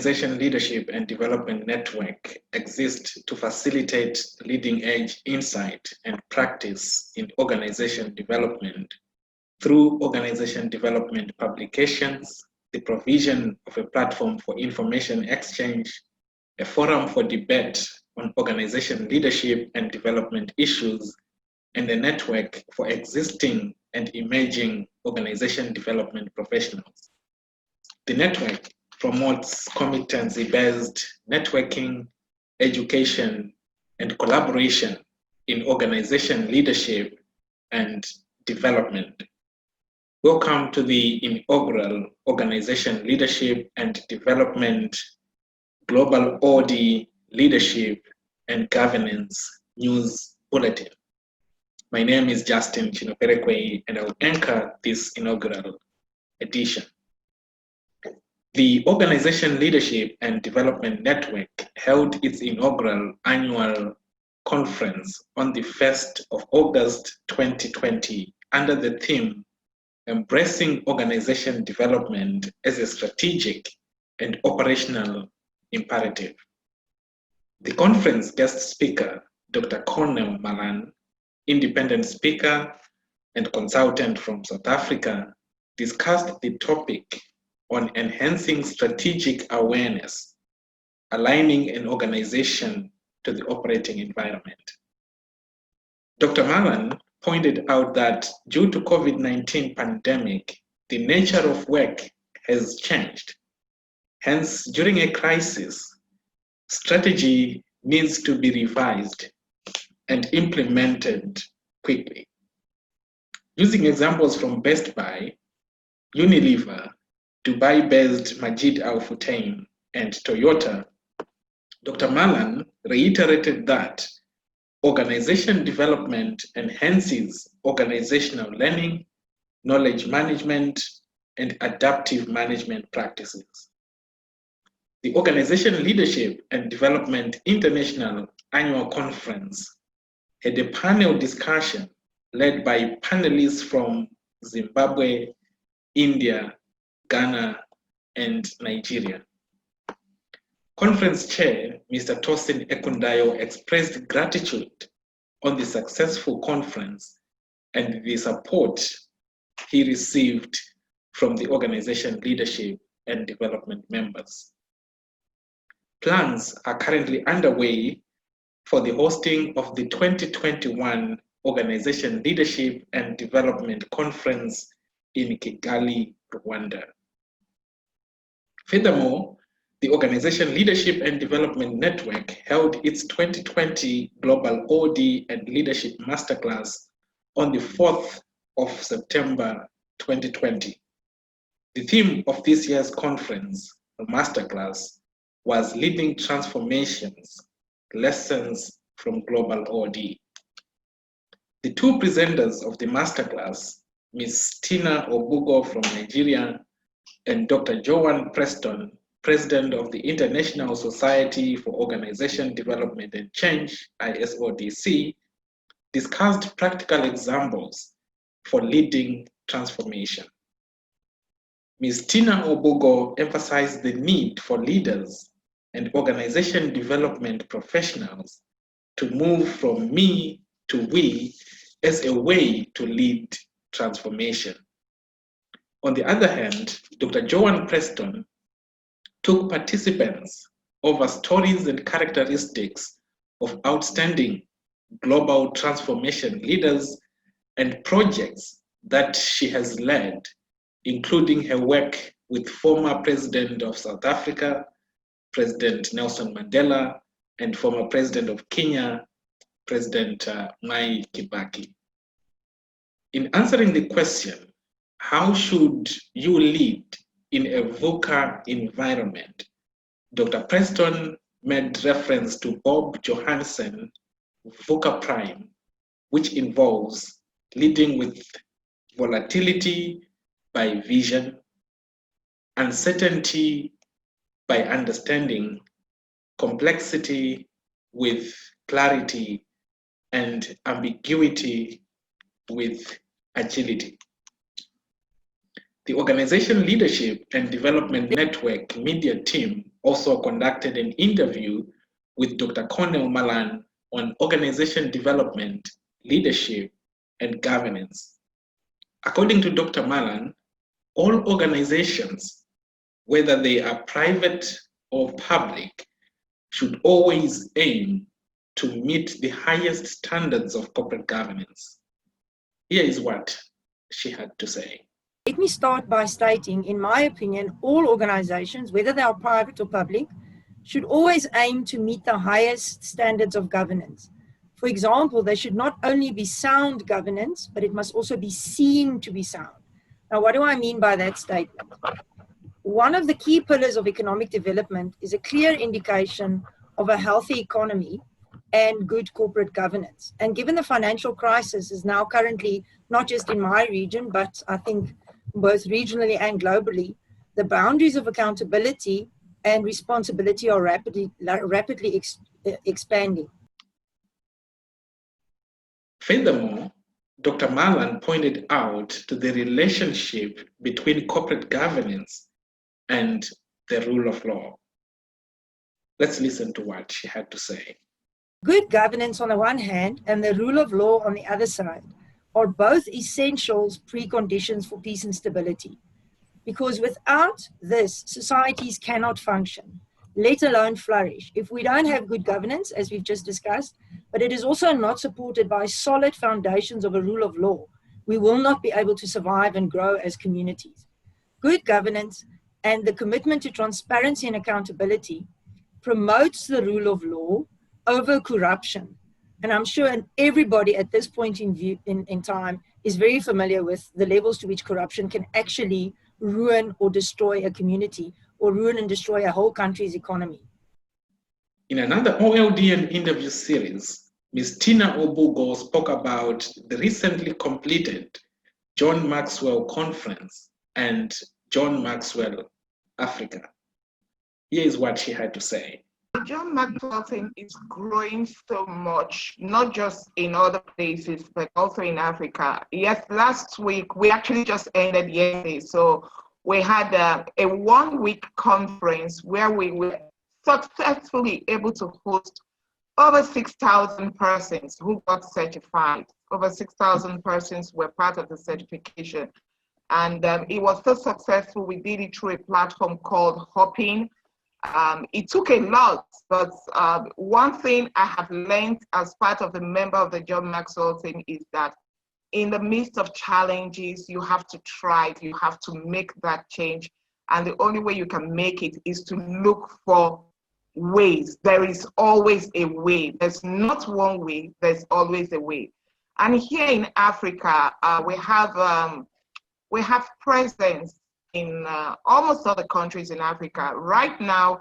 Organization Leadership and Development Network exists to facilitate leading-edge insight and practice in organization development through organization development publications, the provision of a platform for information exchange, a forum for debate on organization leadership and development issues, and a network for existing and emerging organization development professionals. The network promotes competency-based networking, education, and collaboration in organization leadership and development. Welcome to the inaugural Organization Leadership and Development Global OLD Leadership and Governance News Bulletin. My name is Justin Chinoperekwe, and I will anchor this inaugural edition. The Organization Leadership and Development Network held its inaugural annual conference on the 1st of August 2020 under the theme Embracing Organization Development as a Strategic and Operational Imperative. The conference guest speaker, Dr. Cornel Malan, independent speaker and consultant from South Africa, discussed the topic on enhancing strategic awareness, aligning an organization to the operating environment. Dr. Malan pointed out that due to COVID-19 pandemic, the nature of work has changed. Hence, during a crisis, strategy needs to be revised and implemented quickly. Using examples from Best Buy, Unilever, Dubai-based Majid Al Futtaim, and Toyota, Dr. Malan reiterated that organization development enhances organizational learning, knowledge management, and adaptive management practices. The Organization Leadership and Development International Annual Conference had a panel discussion led by panelists from Zimbabwe, India, Ghana, and Nigeria. Conference chair, Mr. Tosin Ekundayo, expressed gratitude on the successful conference and the support he received from the organization leadership and development members. Plans are currently underway for the hosting of the 2021 Organization Leadership and Development Conference in Kigali, Rwanda. Furthermore, the Organization Leadership and Development Network held its 2020 Global OLD and Leadership Masterclass on the 4th of September 2020. The theme of this year's conference, the Masterclass, was Leading Transformations, Lessons from Global OLD. The two presenters of the Masterclass, Ms. Tina Obugo from Nigeria and Dr. Joanne Preston, President of the International Society for Organization Development and Change, ISODC, discussed practical examples for leading transformation. Ms. Tina Obugo emphasized the need for leaders and organization development professionals to move from me to we as a way to lead transformation. On the other hand, Dr. Joanne Preston took participants over stories and characteristics of outstanding global transformation leaders and projects that she has led, including her work with former President of South Africa, President Nelson Mandela, and former President of Kenya, President Mwai Kibaki. In answering the question, how should you lead in a VUCA environment, Dr. Preston made reference to Bob Johansen VUCA Prime, which involves leading with volatility by vision, uncertainty by understanding, complexity with clarity, and ambiguity with agility. The Organization Leadership and Development Network media team also conducted an interview with Dr. Cornell Malan on organization development, leadership, and governance. According to Dr. Malan, all organizations, whether they are private or public, should always aim to meet the highest standards of corporate governance. Here is what she had to say. Let me start by stating, in my opinion, all organizations, whether they are private or public, should always aim to meet the highest standards of governance. For example, they should not only be sound governance, but it must also be seen to be sound. Now, what do I mean by that statement? One of the key pillars of economic development is a clear indication of a healthy economy and good corporate governance. And given the financial crisis is now currently not just in my region, but I think both regionally and globally, the boundaries of accountability and responsibility are rapidly expanding. Furthermore, Dr. Malan pointed out to the relationship between corporate governance and the rule of law. Let's listen to what she had to say. Good governance on the one hand and the rule of law on the other side are both essentials, preconditions for peace and stability. Because without this, societies cannot function, let alone flourish. If we don't have good governance, as we've just discussed, but it is also not supported by solid foundations of a rule of law, we will not be able to survive and grow as communities. Good governance and the commitment to transparency and accountability promotes the rule of law over corruption. And I'm sure everybody at this point in time is very familiar with the levels to which corruption can actually ruin or destroy a community or ruin and destroy a whole country's economy. In another OLDN interview series, Ms. Tina Obugo spoke about the recently completed John Maxwell Conference and John Maxwell Africa. Here is what she had to say. The John Maxwell thing is growing so much, not just in other places, but also in Africa. Yes, last week, we actually just ended yesterday. So we had a 1 week conference where we were successfully able to host over 6,000 persons who got certified. Over 6,000 persons were part of the certification. And it was so successful, we did it through a platform called Hopping. It took a lot, but one thing I have learned as part of the member of the John Maxwell team is that in the midst of challenges, you have to try, you have to make that change. And the only way you can make it is to look for ways. There is always a way. There's not one way, there's always a way. And here in Africa, we have presence in almost all the countries in Africa. Right now,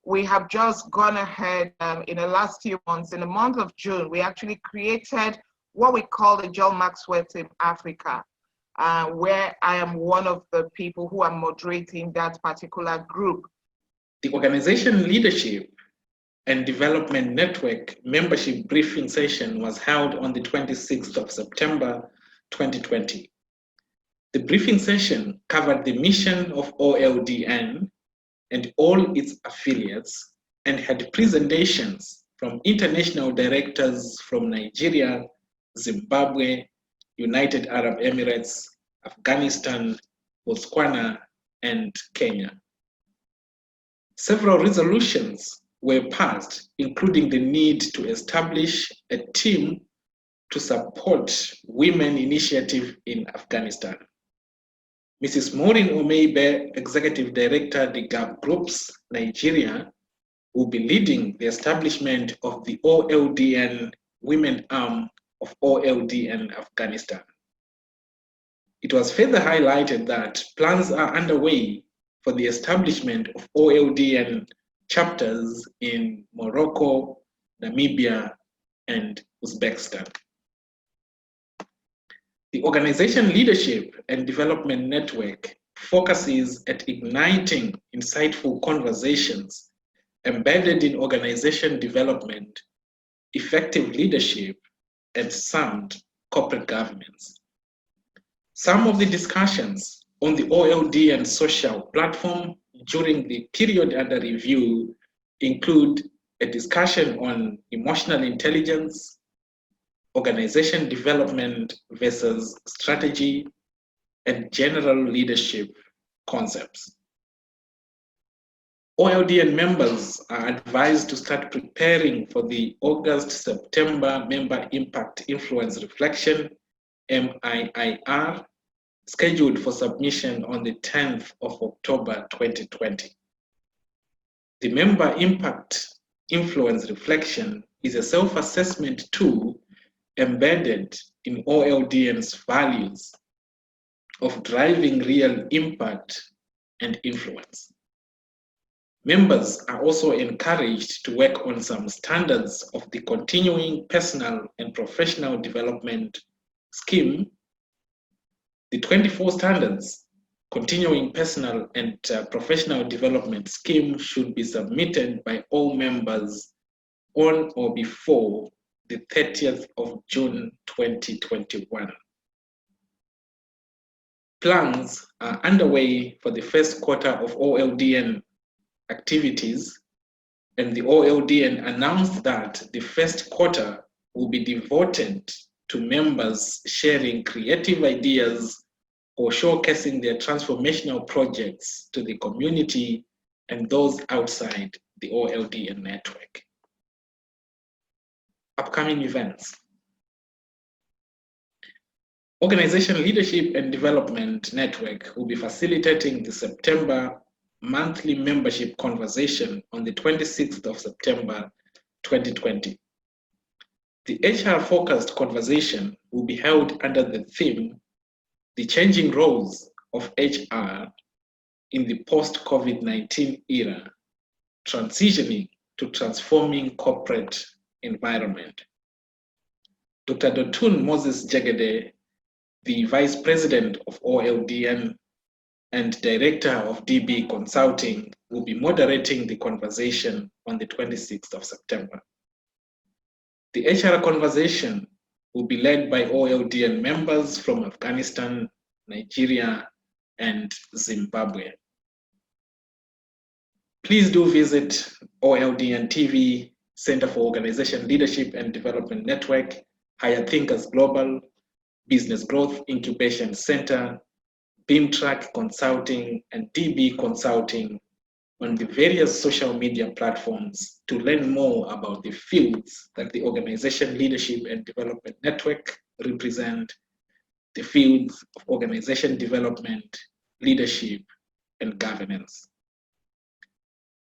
we have just gone ahead in the last few months. In the month of June, we actually created what we call the John Maxwell Team Africa, where I am one of the people who are moderating that particular group. The Organization Leadership and Development Network membership briefing session was held on the 26th of September 2020. The briefing session covered the mission of OLDN and all its affiliates and had presentations from international directors from Nigeria, Zimbabwe, United Arab Emirates, Afghanistan, Botswana, and Kenya. Several resolutions were passed, including the need to establish a team to support women initiative in Afghanistan. Mrs. Maureen Omeibe, Executive Director, the GAP Groups, Nigeria, will be leading the establishment of the OLDN Women Arm of OLDN Afghanistan. It was further highlighted that plans are underway for the establishment of OLDN chapters in Morocco, Namibia, and Uzbekistan. The Organization Leadership and Development Network focuses at igniting insightful conversations embedded in organization development, effective leadership, and sound corporate governance. Some of the discussions on the OLDN social platform during the period under review include a discussion on emotional intelligence, organization development versus strategy, and general leadership concepts. OLDN members are advised to start preparing for the August-September Member Impact Influence Reflection, MIIR, scheduled for submission on the 10th of October 2020. The Member Impact Influence Reflection is a self-assessment tool embedded in OLDN's values of driving real impact and influence. Members are also encouraged to work on some standards of the Continuing Personal and Professional Development Scheme. The 24 standards Continuing Personal and Professional Development Scheme should be submitted by all members on or before the 30th of June 2021. Plans are underway for the first quarter of OLDN activities, and the OLDN announced that the first quarter will be devoted to members sharing creative ideas or showcasing their transformational projects to the community and those outside the OLDN network. Upcoming events. Organization Leadership and Development Network will be facilitating the September monthly membership conversation on the 26th of September 2020. The HR-focused conversation will be held under the theme, The Changing Roles of HR in the Post-COVID-19 Era, Transitioning to Transforming Corporate Environment. Dr. Dotun Moses Jegede, the Vice President of OLDN and Director of DB Consulting, will be moderating the conversation on the 26th of September. The HR conversation will be led by OLDN members from Afghanistan, Nigeria, and Zimbabwe. Please do visit OLDN TV, Center for Organization Leadership and Development Network, Higher Thinkers Global, Business Growth Incubation Center, BeamTrack Consulting, and DB Consulting on the various social media platforms to learn more about the fields that the Organization Leadership and Development Network represent, the fields of organization development, leadership, and governance.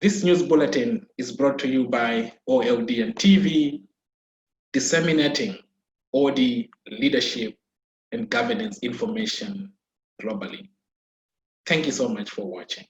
This news bulletin is brought to you by OLDN TV, disseminating OD leadership and governance information globally. Thank you so much for watching.